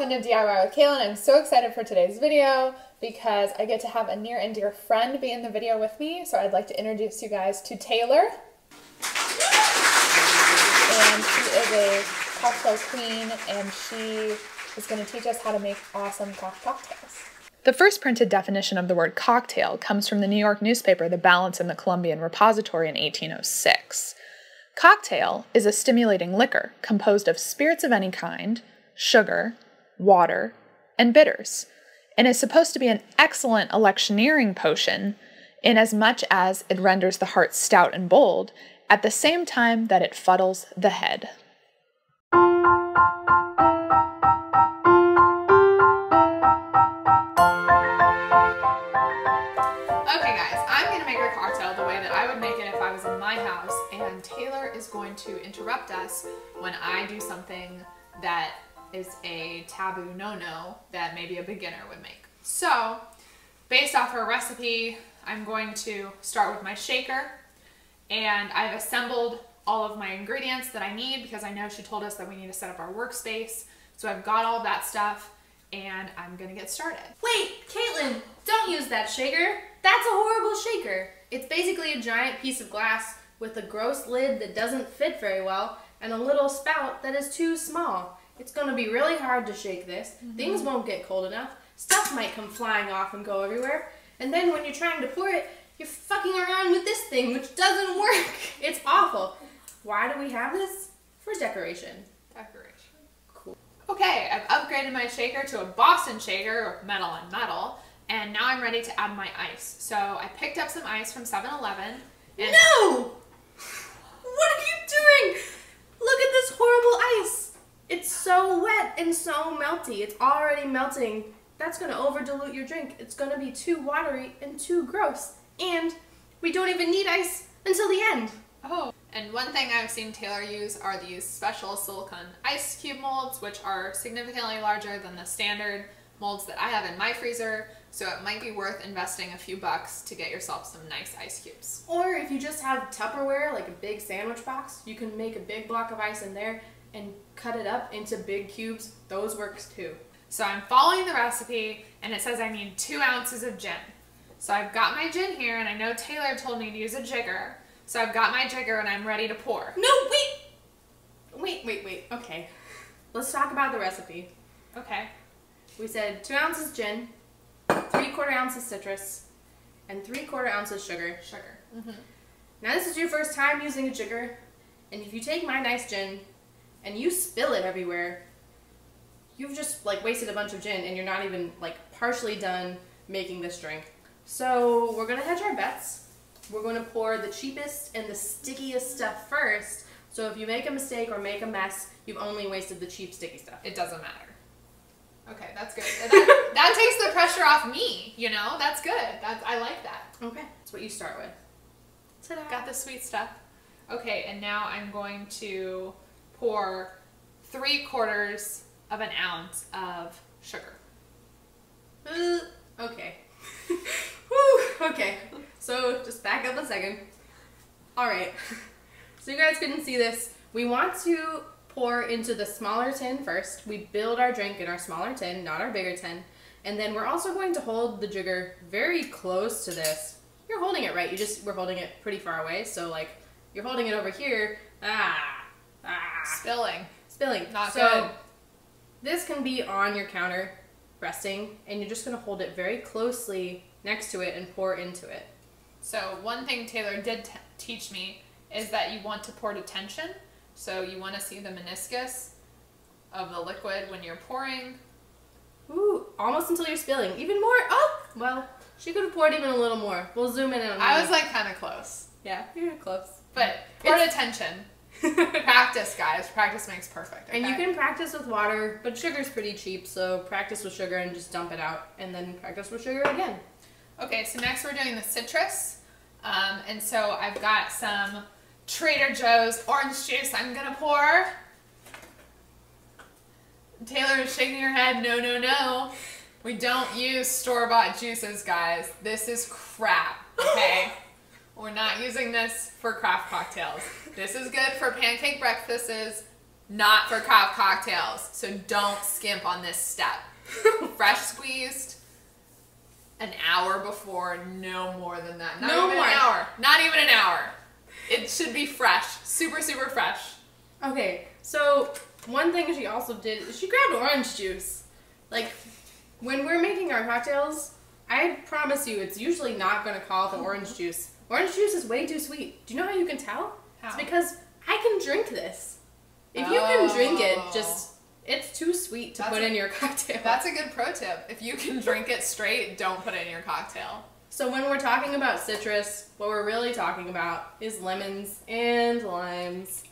welcome to DIY with Kaylin. I'm so excited for today's video because I get to have a near and dear friend be in the video with me. So I'd like to introduce you guys to Taylor. And she is a cocktail queen, and she is going to teach us how to make awesome cocktails. The first printed definition of the word cocktail comes from the New York newspaper The Balance in the Columbian Repository in 1806. Cocktail is a stimulating liquor composed of spirits of any kind, sugar, water, and bitters, and is supposed to be an excellent electioneering potion in as much as it renders the heart stout and bold at the same time that it fuddles the head. Okay guys, I'm going to make a cocktail the way that I would make it if I was in my house, and Taylor is going to interrupt us when I do something that is a taboo no-no that maybe a beginner would make. So, based off her recipe, I'm going to start with my shaker, and I've assembled all of my ingredients that I need because I know she told us that we need to set up our workspace. So I've got all that stuff, and I'm gonna get started. Wait, Caitlin, don't use that shaker. That's a horrible shaker. It's basically a giant piece of glass with a gross lid that doesn't fit very well and a little spout that is too small. It's gonna be really hard to shake this. Things won't get cold enough. Stuff might come flying off and go everywhere. And then when you're trying to pour it, you're fucking around with this thing, which doesn't work. It's awful. Why do we have this? For decoration. Decoration. Cool. Okay, I've upgraded my shaker to a Boston shaker, metal and metal, and now I'm ready to add my ice. So I picked up some ice from 7-Eleven. No! What are you doing? Look at this horrible ice. It's so wet and so melty. It's already melting. That's going to over dilute your drink. It's going to be too watery and too gross. And we don't even need ice until the end. Oh, and one thing I've seen Taylor use are these special silicone ice cube molds, which are significantly larger than the standard molds that I have in my freezer. So it might be worth investing a few bucks to get yourself some nice ice cubes. Or if you just have Tupperware, like a big sandwich box, you can make a big block of ice in there and cut it up into big cubes. Those works too. So I'm following the recipe, and it says I need 2 ounces of gin. So I've got my gin here, and I know Taylor told me to use a jigger. So I've got my jigger, and I'm ready to pour. No, wait. Okay. Let's talk about the recipe. Okay. We said 2 ounces gin, 3/4 ounces citrus, and 3/4 ounces sugar. Now this is your first time using a jigger, and if you take my nice gin and you spill it everywhere, you've just like wasted a bunch of gin, and you're not even like partially done making this drink. So we're gonna hedge our bets. We're gonna pour the cheapest and the stickiest stuff first. So if you make a mistake or make a mess, you've only wasted the cheap sticky stuff. It doesn't matter. Okay, that's good. That takes the pressure off me, you know? That's good. I like that. Okay, that's what you start with. Ta-da. Got the sweet stuff. Okay, and now I'm going to pour 3/4 of an ounce of sugar. Okay. Whew, okay, so just back up a second. Alright, so you guys couldn't see this. We want to pour into the smaller tin first. We build our drink in our smaller tin, not our bigger tin. And then we're also going to hold the jigger very close to this. You're holding it right, we're holding it pretty far away, so like, you're holding it over here. Spilling. Not so, good. This can be on your counter, resting, and you're just going to hold it very closely next to it and pour into it. So one thing Taylor did teach me is that you want to pour to tension. So you want to see the meniscus of the liquid when you're pouring. Ooh, almost until you're spilling. Even more. Oh, well, she could have poured even a little more. We'll zoom in on that. I was like kind of close. Yeah, you're close. But pour to tension. Practice, guys. Practice makes perfect. Okay? And you can practice with water, but sugar's pretty cheap, so practice with sugar and just dump it out, and then practice with sugar again. Okay, so next we're doing the citrus. And so I've got some Trader Joe's orange juice I'm gonna pour. Taylor is shaking her head, no. We don't use store-bought juices, guys. This is crap, okay? We're not using this for craft cocktails. This is good for pancake breakfasts, not for craft cocktails, so don't skimp on this step. Fresh squeezed an hour before, no more than that. Not even an hour. Not even an hour. It should be fresh. Super, super fresh. Okay, so one thing she also did is she grabbed orange juice. Like, when we're making our cocktails, I promise you it's usually not going to call for orange juice. Orange juice is way too sweet. Do you know how you can tell? How? It's because I can drink this. If you can drink it, it's too sweet to put in your cocktail. That's a good pro tip. If you can drink it straight, don't put it in your cocktail. So when we're talking about citrus, what we're really talking about is lemons and limes.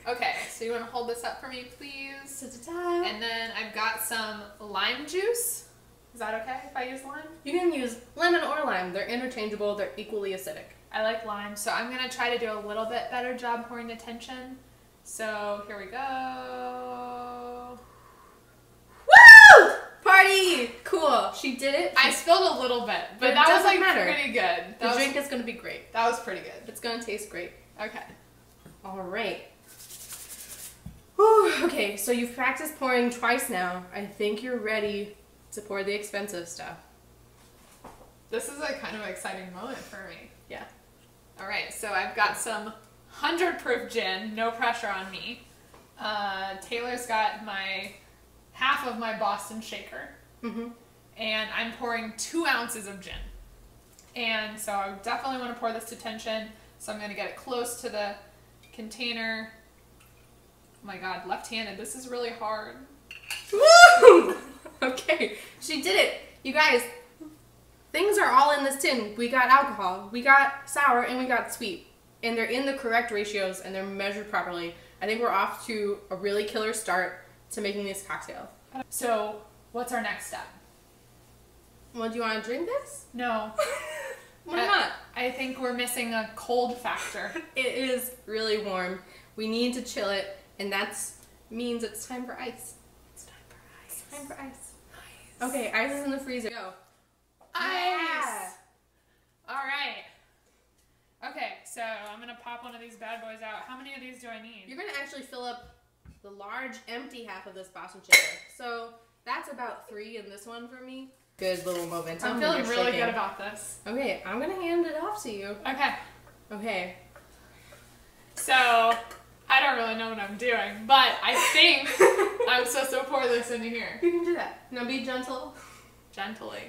Okay, so you want to hold this up for me, please? And then I've got some lime juice. Is that okay if I use lime? You can use lemon or lime. They're interchangeable. They're equally acidic. I like lime, so I'm going to try to do a little bit better job pouring the tension. So here we go. Woo! Party! Cool. She did it. I spilled a little bit, but that was like pretty good. The drink is going to be great. That was pretty good. It's going to taste great. Okay. All right. Whew. Okay, so you've practiced pouring twice now. I think you're ready to pour the expensive stuff. This is a kind of exciting moment for me. Yeah. All right, so I've got some 100 proof gin, no pressure on me. Taylor's got half of my Boston shaker. Mm-hmm. And I'm pouring 2 ounces of gin. And so I definitely want to pour this to tension. So I'm going to get it close to the container. Oh my god, left-handed. This is really hard. Woo! Okay, she did it. You guys, things are all in this tin. We got alcohol, we got sour, and we got sweet. And they're in the correct ratios, and they're measured properly. I think we're off to a really killer start to making this cocktail. So, what's our next step? Well, do you want to drink this? No. Why not? I think we're missing a cold factor. It is really warm. We need to chill it, and that means it's time for ice. It's time for ice. It's time for ice. Ice. Okay, ice is in the freezer. Go. Ice! Yeah. Alright. Okay, so I'm going to pop one of these bad boys out. How many of these do I need? You're going to actually fill up the large, empty half of this Boston shaker. So that's about 3 in this one for me. Good little momentum. I'm feeling really good about this. Okay, I'm going to hand it off to you. Okay. Okay. So, I don't really know what I'm doing, but I think I'm supposed to pour this into here. You can do that. Now be gentle. Gently.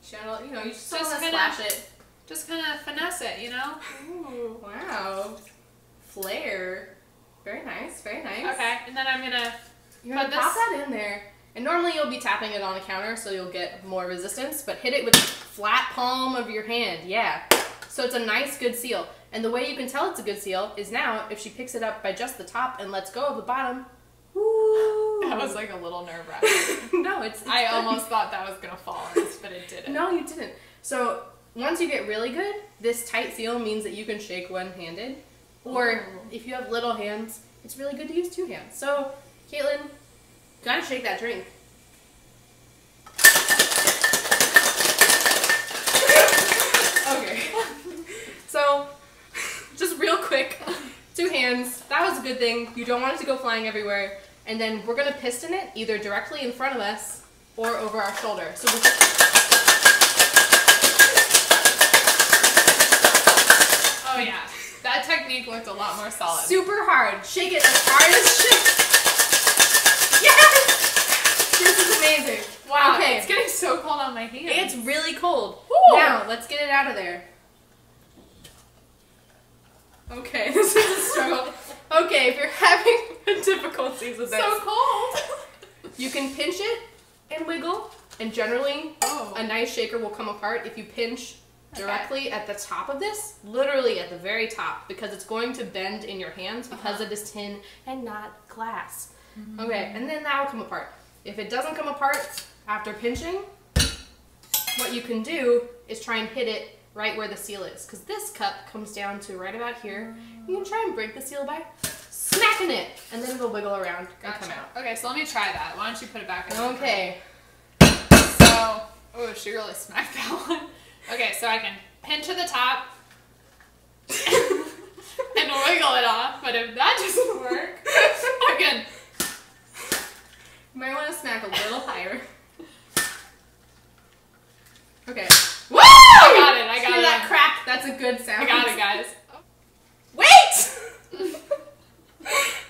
Gentle, you know, you just want to splash it. Just kind of finesse it, you know? Ooh, wow. Flair. Very nice, very nice. Okay, and then I'm gonna pop that in there. And normally you'll be tapping it on the counter so you'll get more resistance, but hit it with the flat palm of your hand. Yeah. So it's a nice, good seal. And the way you can tell it's a good seal is now if she picks it up by just the top and lets go of the bottom. Woo! That was like a little nerve-wracking. No, it's I almost thought that was gonna fall on us, but it didn't. No, you didn't. So once you get really good, this tight seal means that you can shake one-handed. Or if you have little hands, it's really good to use 2 hands. So, Caitlin, gotta shake that drink. Okay. So, just real quick, 2 hands. That was a good thing. You don't want it to go flying everywhere. And then we're gonna piston it either directly in front of us or over our shoulder. So oh yeah. That technique looked a lot more solid. Super hard. Shake it as hard as shit. Yes! This is amazing. Wow. Okay. It's getting so cold on my hands. It's really cold. Woo! Now, let's get it out of there. Okay, this is a struggle. Okay, if you're having difficulties with this. So cold. You can pinch it and wiggle, and generally a nice shaker will come apart if you pinch directly at the top of this, literally at the very top, because it's going to bend in your hands because it is tin and not glass. Okay, and then that will come apart. If it doesn't come apart after pinching, what you can do is try and hit it right where the seal is, because this cup comes down to right about here. You can try and break the seal by smacking it, and then it'll wiggle around and come out. Okay, so let me try that. Why don't you put it back in? Okay. So, oh, she really smacked that one. Okay, so I can pinch at the top and can wiggle it off, but if that doesn't work, again. You might want to smack a little higher. Okay. Woo! I got it. That crack. That's a good sound. I got it, guys. Wait!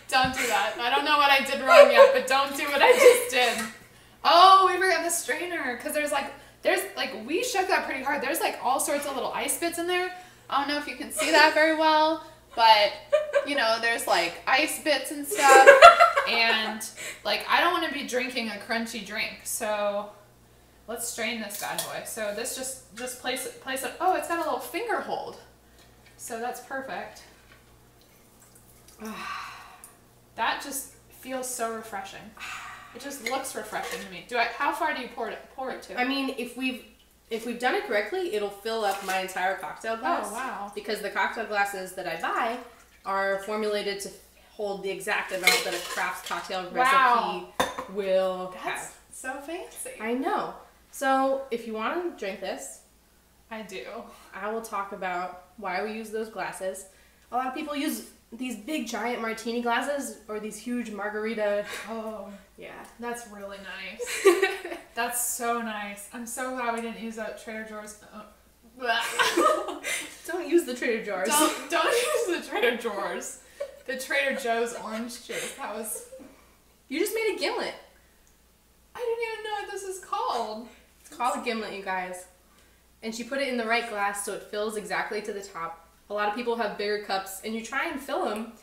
Don't do that. I don't know what I did wrong yet, but don't do what I just did. Oh, we forgot the strainer, because there's like, we shook that pretty hard. There's like all sorts of little ice bits in there. I don't know if you can see that very well, but you know, there's like ice bits and stuff, and like I don't want to be drinking a crunchy drink, so let's strain this bad boy. So this just place it. Oh, it's got a little finger hold, so that's perfect. That just feels so refreshing. It just looks refreshing to me. How far do you pour it to? I mean, if we've done it correctly, it'll fill up my entire cocktail glass. Oh, wow. Because the cocktail glasses that I buy are formulated to hold the exact amount that a craft cocktail recipe will have. So fancy. I know. So if you want to drink this, I do. I will talk about why we use those glasses. A lot of people use these big giant martini glasses or these huge margarita. Oh, yeah. That's really nice. That's so nice. I'm so glad we didn't use that Trader Joe's. Don't use the Trader Joe's. Don't use the Trader Joe's. The Trader Joe's orange juice. That was. You just made a gimlet. I didn't even know what this is called. It's called a gimlet, you guys. And she put it in the right glass so it fills exactly to the top. A lot of people have bigger cups, and you try and fill them,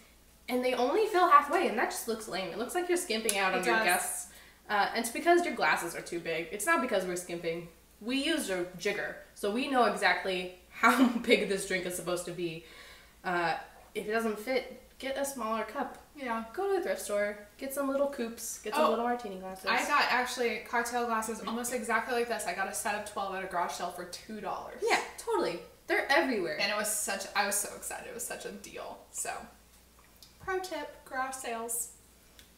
and they only fill halfway, and that just looks lame. It looks like you're skimping out on your guests. And it's because your glasses are too big. It's not because we're skimping. We used a jigger, so we know exactly how big this drink is supposed to be. If it doesn't fit, get a smaller cup. Yeah. Go to the thrift store, get some little coupes, get some little martini glasses. I got actually cocktail glasses almost exactly like this. I got a set of 12 at a garage sale for $2. Yeah, totally. They're everywhere. And I was so excited. It was such a deal. So, pro tip, garage sales.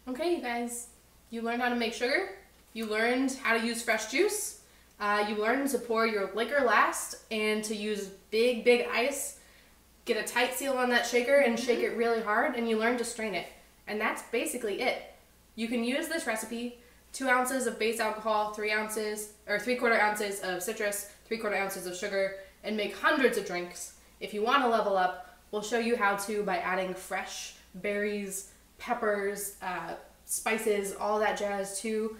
Okay, you guys. You learned how to make sugar. You learned how to use fresh juice. You learned to pour your liquor last and to use big ice. Get a tight seal on that shaker and shake it really hard, and you learn to strain it. And that's basically it. You can use this recipe, 2 ounces of base alcohol, 3 ounces, or 3/4 ounces of citrus, 3/4 ounces of sugar, and make hundreds of drinks. If you want to level up, we'll show you how to by adding fresh berries, peppers, spices, all that jazz too.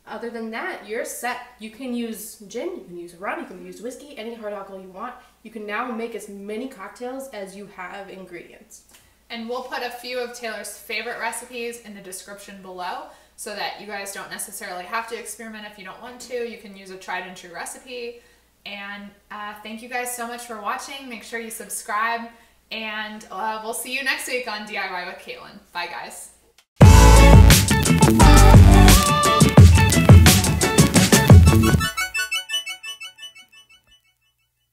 Other than that, you're set. You can use gin, you can use rum, you can use whiskey, any hard alcohol you want. You can now make as many cocktails as you have ingredients. And we'll put a few of Taylor's favorite recipes in the description below so that you guys don't necessarily have to experiment if you don't want to. You can use a tried and true recipe. And thank you guys so much for watching. Make sure you subscribe, and we'll see you next week on DIY with Caitlin. Bye, guys.